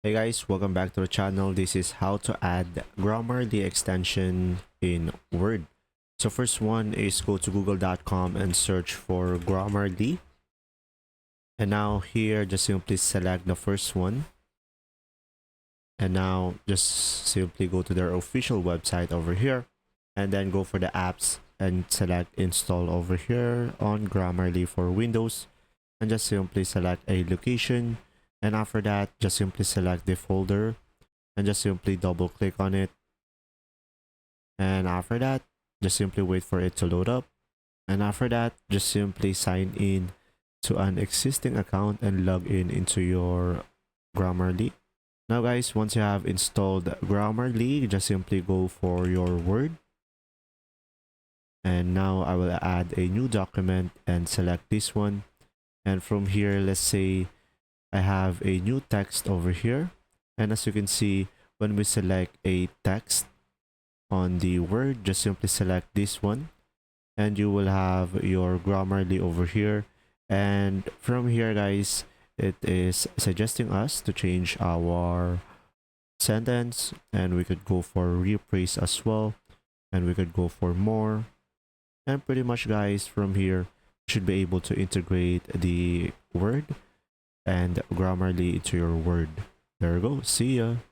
Hey guys, welcome back to the channel. This is how to add Grammarly extension in Word. So first one is go to google.com and search for Grammarly. And now here, just simply select the first one. And now just simply go to their official website over here. And then go for the apps and select install over here on Grammarly for Windows. And just simply select a location. And after that, just simply select the folder and just simply double click on it. And after that, just simply wait for it to load up. And after that, just simply sign in to an existing account and log in into your Grammarly. Now guys, once you have installed Grammarly, just simply go for your Word. And now I will add a new document and select this one. And from here, let's say I have a new text over here. And as you can see, when we select a text on the Word, just simply select this one and you will have your Grammarly over here. And from here guys, it is suggesting us to change our sentence, and we could go for rephrase as well, and we could go for more. And pretty much guys, from here you should be able to integrate the Word and Grammarly into your Word. There you go. See ya.